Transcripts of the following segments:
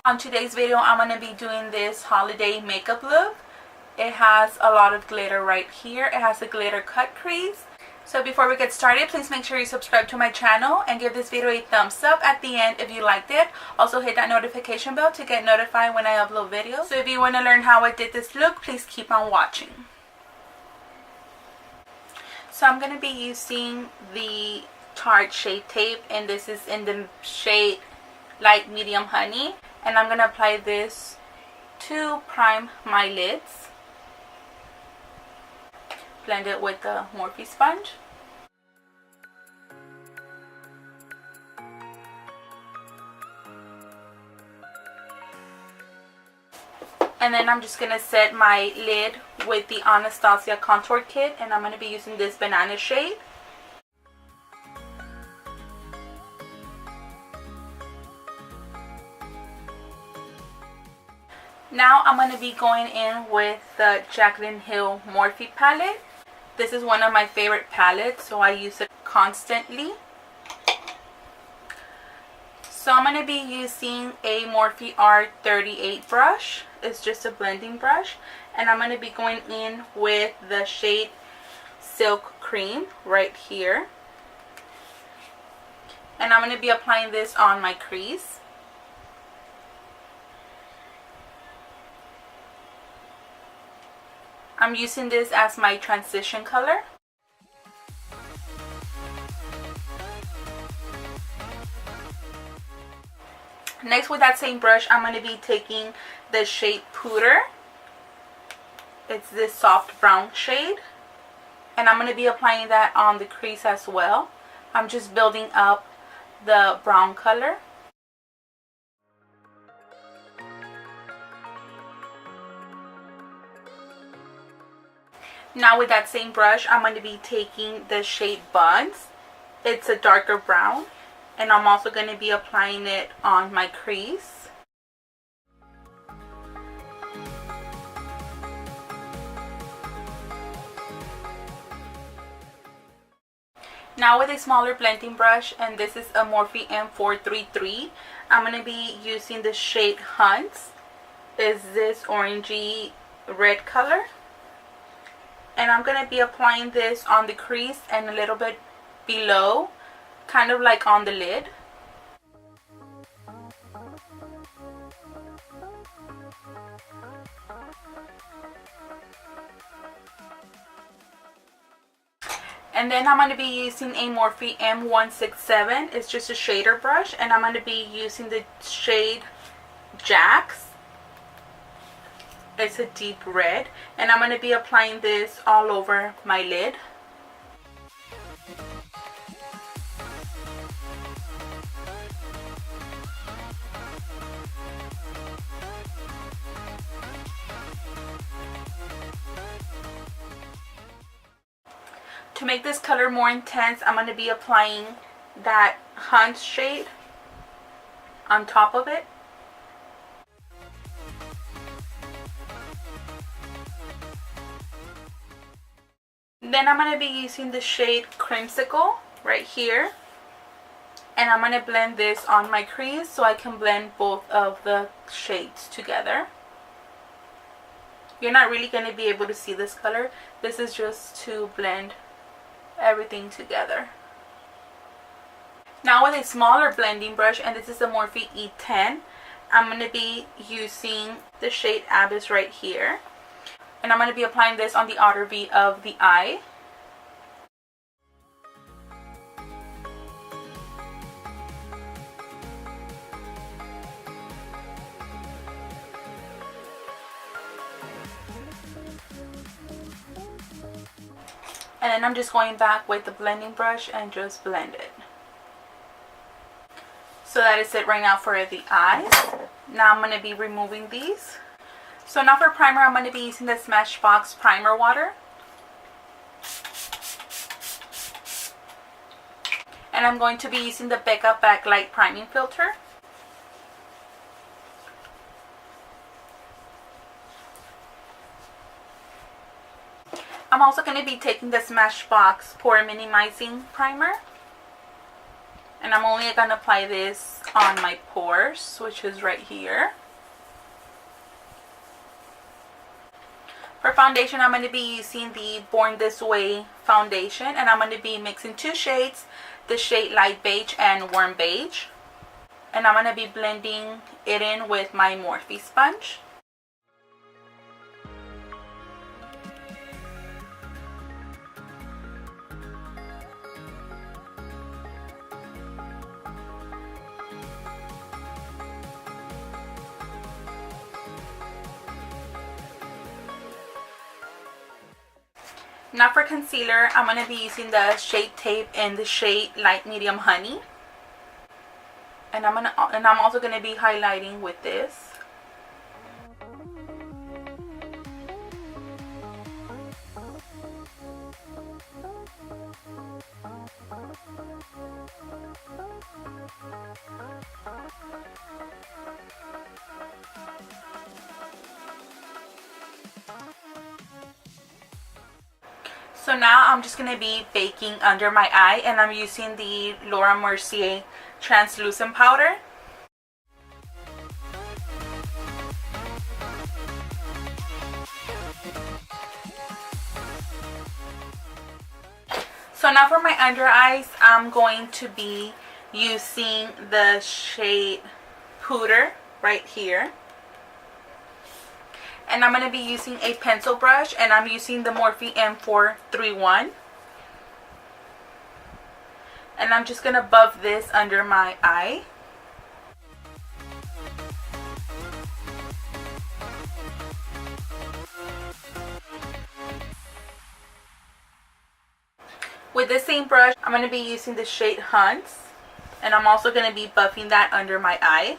On today's video, I'm going to be doing this holiday makeup look. It has a lot of glitter right here. It has a glitter cut crease. So before we get started, please make sure you subscribe to my channel and give this video a thumbs up at the end if you liked it. Also hit that notification bell to get notified when I upload videos. So if you want to learn how I did this look, please keep on watching. So I'm going to be using the Tarte Shade Tape, and this is in the shade Light Medium Honey. And I'm going to apply this to prime my lids. Blend it with the Morphe Sponge. And then I'm just going to set my lid with the Anastasia Contour Kit, and I'm going to be using this banana shade. Now I'm going to be going in with the Jaclyn Hill Morphe palette. This is one of my favorite palettes, so I use it constantly. So I'm going to be using a Morphe R38 brush. It's just a blending brush. And I'm going to be going in with the shade Silk Cream right here. And I'm going to be applying this on my crease. I'm using this as my transition color. Next, with that same brush, I'm going to be taking the shade Pooter. It's this soft brown shade. And I'm going to be applying that on the crease as well. I'm just building up the brown color. Now with that same brush, I'm going to be taking the shade Buns. It's a darker brown. And I'm also going to be applying it on my crease. Now with a smaller blending brush, and this is a Morphe M433, I'm going to be using the shade Huntz. Is this orangey red color. And I'm going to be applying this on the crease and a little bit below, kind of like on the lid. And then I'm going to be using a Morphe M167. It's just a shader brush, and I'm going to be using the shade Jacz. It's a deep red, and I'm going to be applying this all over my lid. To make this color more intense, I'm going to be applying that Huntz shade on top of it. Then I'm going to be using the shade Creamsicle right here. And I'm going to blend this on my crease so I can blend both of the shades together. You're not really going to be able to see this color. This is just to blend everything together. Now with a smaller blending brush, and this is a Morphe E10, I'm going to be using the shade Abyss right here. And I'm going to be applying this on the outer V of the eye. And then I'm just going back with the blending brush and just blend it. So that is it right now for the eyes. Now I'm going to be removing these. So now for primer, I'm going to be using the Smashbox primer water. And I'm going to be using the Becca Backlight priming filter. I'm also going to be taking the Smashbox Pore Minimizing Primer. And I'm only going to apply this on my pores, which is right here. For foundation, I'm going to be using the Born This Way foundation. And I'm going to be mixing two shades, the shade Light Beige and Warm Beige. And I'm going to be blending it in with my Morphe Sponge. Now for concealer, I'm going to be using the Shade Tape in the shade Light Medium Honey. And I'm also going to be highlighting with this. So now I'm just going to be baking under my eye, and I'm using the Laura Mercier translucent powder. So now for my under eyes, I'm going to be using the shade Pooter right here. And I'm going to be using a pencil brush, and I'm using the Morphe M431. And I'm just going to buff this under my eye. With the same brush, I'm going to be using the shade Huntz. And I'm also going to be buffing that under my eye.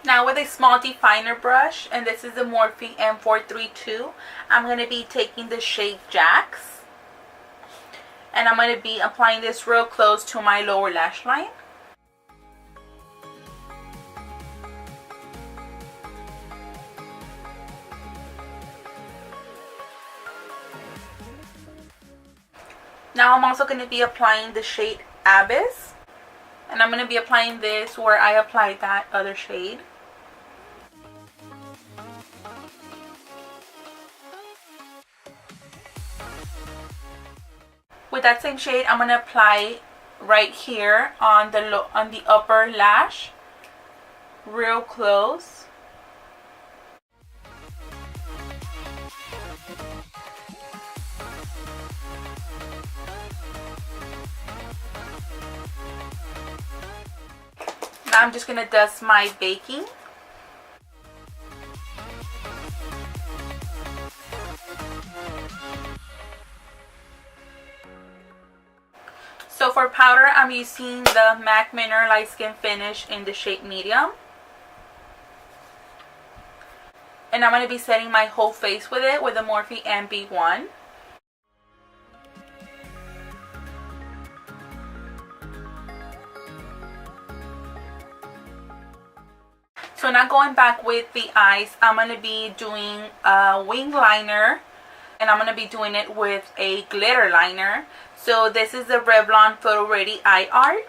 Now with a small definer brush, and this is the Morphe M432, I'm going to be taking the shade Jacz. And I'm going to be applying this real close to my lower lash line. Now I'm also going to be applying the shade Abyss. And I'm going to be applying this where I applied that other shade. With that same shade, I'm going to apply right here on the upper lash, real close. Now I'm just going to dust my baking. So for powder, I'm using the MAC Mineralized Skin Finish in the shade Medium. And I'm going to be setting my whole face with it with the Morphe MB1. So now going back with the eyes, I'm going to be doing a wing liner. And I'm going to be doing it with a glitter liner. So this is the Revlon Photo Ready Eye Art.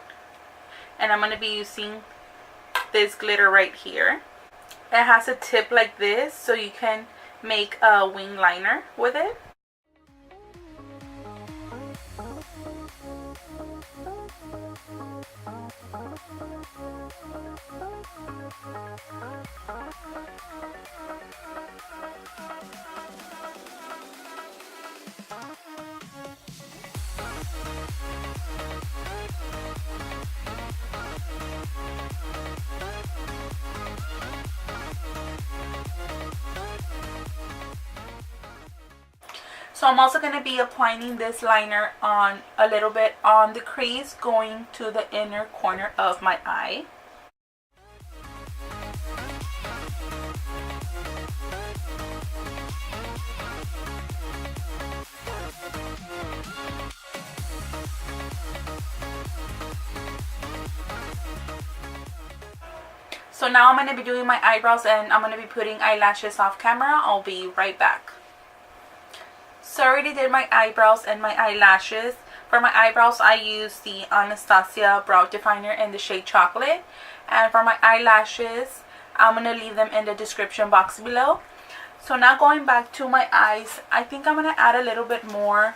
And I'm going to be using this glitter right here. It has a tip like this, so you can make a wing liner with it. So I'm also going to be applying this liner on a little bit on the crease going to the inner corner of my eye. So now I'm going to be doing my eyebrows and I'm going to be putting eyelashes off camera. I'll be right back. So I already did my eyebrows and my eyelashes. For my eyebrows, I use the Anastasia brow definer in the shade Chocolate. And for my eyelashes, I'm going to leave them in the description box below. So now going back to my eyes, I think I'm going to add a little bit more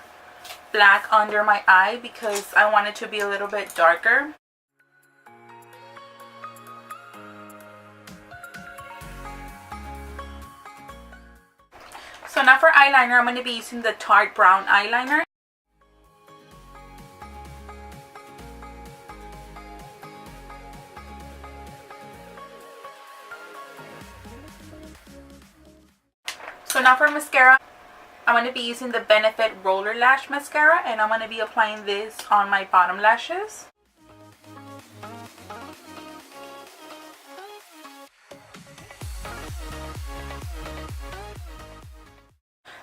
black under my eye because I want it to be a little bit darker. So now for eyeliner, I'm going to be using the Tarte brown eyeliner. So now for mascara, I'm going to be using the Benefit Rollerlash mascara, and I'm going to be applying this on my bottom lashes.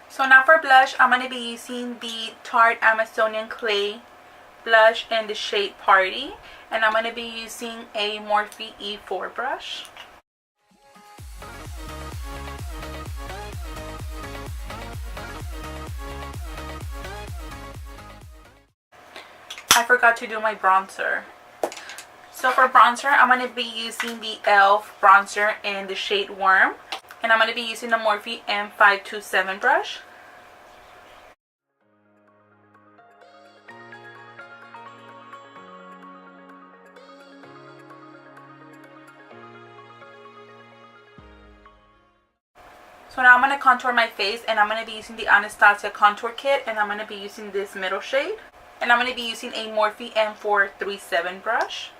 So now for blush, I'm going to be using the Tarte Amazonian Clay blush in the shade Party, and I'm going to be using a Morphe E4 brush. I forgot to do my bronzer. So for bronzer, I'm going to be using the e.l.f. bronzer in the shade Worm. And I'm going to be using the Morphe M527 brush. So now I'm going to contour my face, and I'm going to be using the Anastasia contour kit, and I'm going to be using this middle shade. And I'm going to be using a Morphe M437 brush.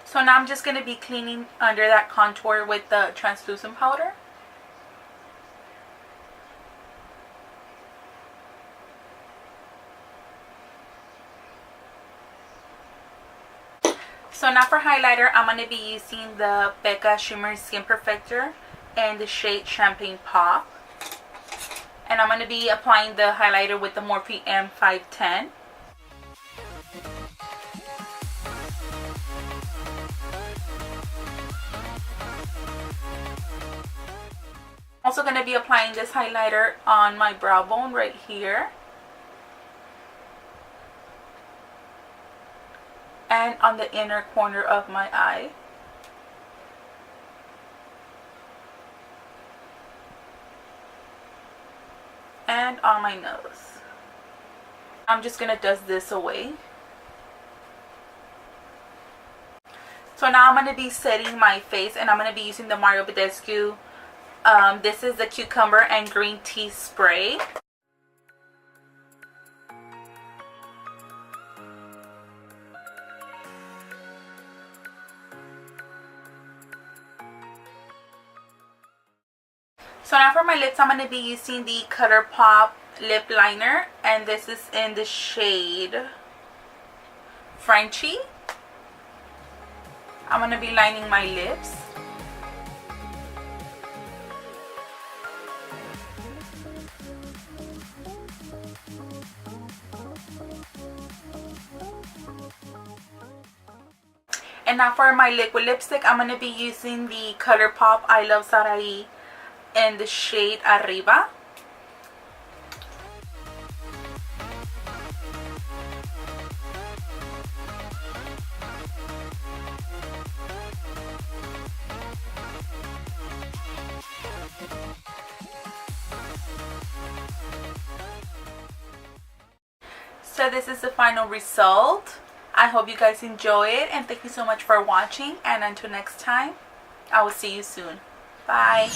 So now I'm just going to be cleaning under that contour with the translucent powder. So now for highlighter, I'm going to be using the Becca Shimmer Skin Perfector in the shade Champagne Pop. And I'm going to be applying the highlighter with the Morphe M510. Also going to be applying this highlighter on my brow bone right here. And on the inner corner of my eye. And on my nose. I'm just going to dust this away. So now I'm going to be setting my face, and I'm going to be using the Badescu. This is the Cucumber and Green Tea Spray. So now for my lips, I'm going to be using the Colourpop lip liner, and this is in the shade Frenchie. I'm going to be lining my lips. And now for my liquid lipstick, I'm going to be using the Colourpop Iluvsarahii in the shade Arriba. So this is the final result. I hope you guys enjoy it, and thank you so much for watching, and until next time, I will see you soon. Bye.